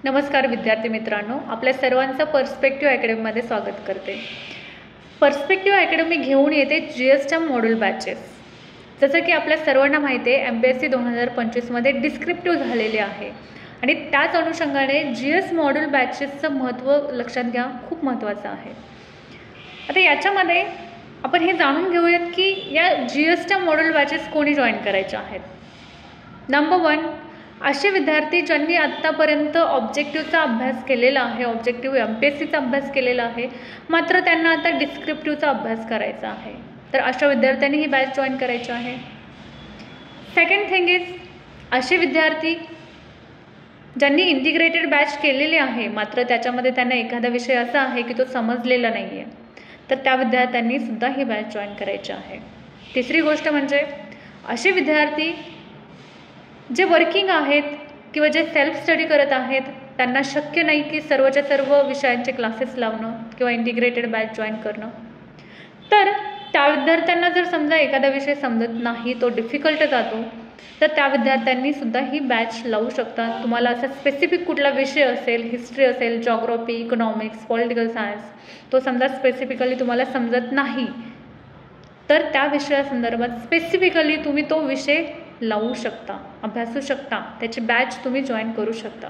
नमस्कार विद्यार्थी मित्रांनो, आपल्या सर्वांचं पर्स्पेक्टिव्ह अकॅडमीमध्ये स्वागत करते। पर्स्पेक्टिव्ह अकॅडमी घेऊन येते GSच्या मॉड्यूल बॅचेस। जसं की आपल्या सर्वांना माहिती आहे, MPSC 2025मध्ये डिस्क्रिप्टिव्ह झालेले आहे आणि त्याच अनुषंगाने GS मॉड्यूल बॅचेसचं महत्त्व लक्षात घ्या, खूप महत्त्वाचं आहे। आता याच्यामध्ये आपण हे जाणून घेऊयात की या GSच्या मॉड्यूल बॅचेस कोणी जॉईन करायचे आहेत। नंबर 1, असे विद्यार्थी ज्यांनी आत्तापर्यंत ऑब्जेक्टिव्हचा अभ्यास केलेला आहे, ऑब्जेक्टिव्ह MPSCचा अभ्यास केलेला आहे, मात्र त्यांना आता डिस्क्रिप्टिव्हचा अभ्यास करायचा आहे, तर अशा विद्यार्थ्यांनी ही बॅच जॉईन करायची आहे। सेकंड थिंग इज, असे विद्यार्थी ज्यांनी इंटिग्रेटेड बॅच केलेली आहे, मात्र त्याच्यामध्ये त्यांना एखादा विषय असा आहे की तो समजलेला नाही आहे, तर त्या विद्यार्थ्यांनी सुद्धा ही बॅच जॉईन करायची आहे। तिसरी गोष्ट म्हणजे असे विद्यार्थी जे वर्किंग आहेत किंवा जे सेल्फ स्टडी करत आहेत, त्यांना शक्य नाही की सर्वच्या सर्व विषयांचे क्लासेस लावणं किंवा इंटिग्रेटेड बॅच जॉईन करणं, तर त्या विद्यार्थ्यांना जर समजा एखादा विषय समजत नाही, तो डिफिकल्ट जातो, तर त्या विद्यार्थ्यांनी सुद्धा ही बॅच लावू शकतात। तुम्हाला असा स्पेसिफिक कुठला विषय असेल, हिस्ट्री असेल, जॉग्राफी, इकॉनॉमिक्स, पॉलिटिकल सायन्स, तो समजा स्पेसिफिकली तुम्हाला समजत नाही, तर त्या विषयासंदर्भात स्पेसिफिकली तुम्ही तो विषय लावू शकता, अभ्यासू शकता, त्याची बॅच तुम्ही जॉईन करू शकता।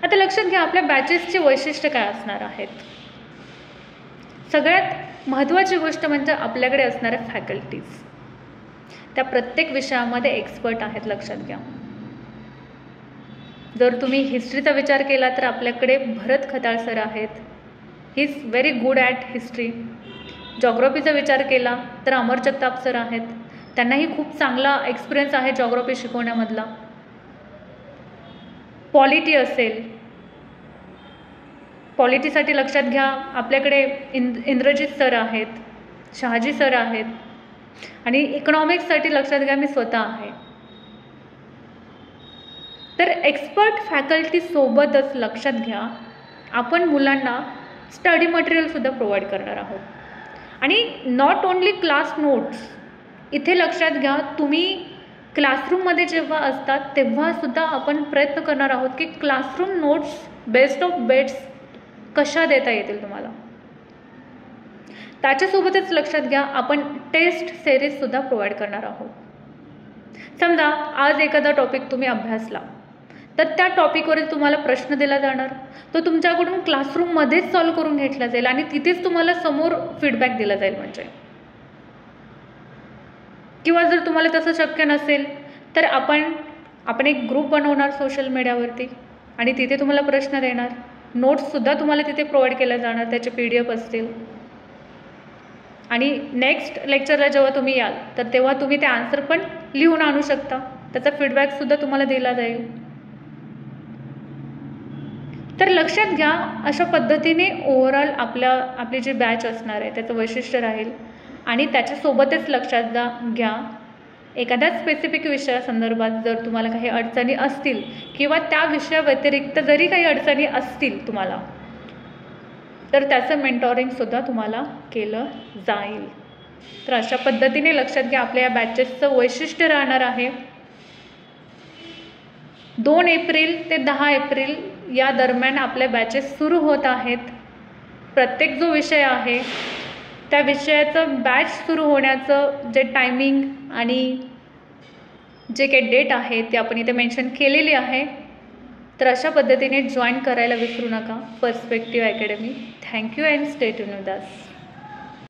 आता लक्षात घ्या, आपल्या बॅचेसचे वैशिष्ट्य काय असणार आहेत। सगळ्यात महत्त्वाची गोष्ट म्हणजे आपल्याकडे असणाऱ्या फॅकल्टीज, त्या प्रत्येक विषयामध्ये एक्सपर्ट आहेत, लक्षात घ्या। जर तुम्ही हिस्ट्रीचा विचार केला तर आपल्याकडे भरत खताळ सर आहेत, he is very good at history. जॉग्राफीचा विचार केला तर अमर जगताप सर आहेत, त्यांनाही खूप चांगला एक्सपिरियन्स आहे जॉग्राफी शिकवण्यामधला। पॉलिटी असेल, पॉलिटीसाठी लक्षात घ्या आपल्याकडे इंद्रजित सर आहेत, शहाजी सर आहेत, आणि इकॉनॉमिक्ससाठी लक्षात घ्या मी स्वतः आहे। तर एक्सपर्ट फॅकल्टी सोबतच लक्षात घ्या आपण मुलांना स्टडी मटेरियलसुद्धा प्रोव्हाइड करणार आहोत, आणि नॉट ओन्ली क्लास नोट्स। इथे लक्षात घ्या, तुम्ही क्लासरूममध्ये जेव्हा असतात तेव्हासुद्धा आपण प्रयत्न करणार आहोत की classroom notes best of best कशा देता येतील तुम्हाला। त्याच्यासोबतच लक्षात घ्या आपण टेस्ट सिरीजसुद्धा प्रोव्हाइड करणार आहोत। समजा आज एखादा टॉपिक तुम्ही अभ्यासला, तर त्या टॉपिकवरील तुम्हाला प्रश्न दिला जाणार, तो तुमच्याकडून क्लासरूममध्येच सॉल्व्ह करून घेतला जाईल आणि तिथेच तुम्हाला समोर फीडबॅक दिला जाईल म्हणजे। किंवा जर तुम्हाला तसं शक्य नसेल तर आपण एक ग्रुप बनवणार सोशल मीडियावरती आणि तिथे तुम्हाला प्रश्न देणार, नोट्ससुद्धा तुम्हाला तिथे प्रोव्हाइड केल्या जाणार, त्याचे PDF असतील, आणि नेक्स्ट लेक्चरला जेव्हा तुम्ही याल तर तेव्हा तुम्ही ते आन्सर पण लिहून आणू शकता, त्याचा फीडबॅकसुद्धा तुम्हाला दिला जाईल। तर लक्षात घ्या, अशा पद्धतीने ओव्हरऑल आपली जी बॅच असणार आहे त्याचं वैशिष्ट्य राहील, आणि त्याच्यासोबतच लक्षात घ्या एखाद्या स्पेसिफिक विषयासंदर्भात जर तुम्हाला काही अडचणी असतील किंवा त्या विषयाव्यतिरिक्त जरी काही अडचणी असतील तुम्हाला, तर त्याचं मेंटॉरिंगसुद्धा तुम्हाला केलं जाईल। तर अशा पद्धतीने लक्षात घ्या आपल्या या बॅचेसचं वैशिष्ट्य राहणार आहे 2 एप्रिल ते 10 एप्रिल या दरम्यान आपल्या बॅचेस सुरू होत आहेत। प्रत्येक जो विषय आहे त्या विषयाचं बॅच सुरू होण्याचं जे टायमिंग आणि जे काही डेट आहे ते आपण इथे मेन्शन केलेली आहे, तर अशा पद्धतीने जॉईन करायला विसरू नका perspective academy. Thank you and stay tune with us.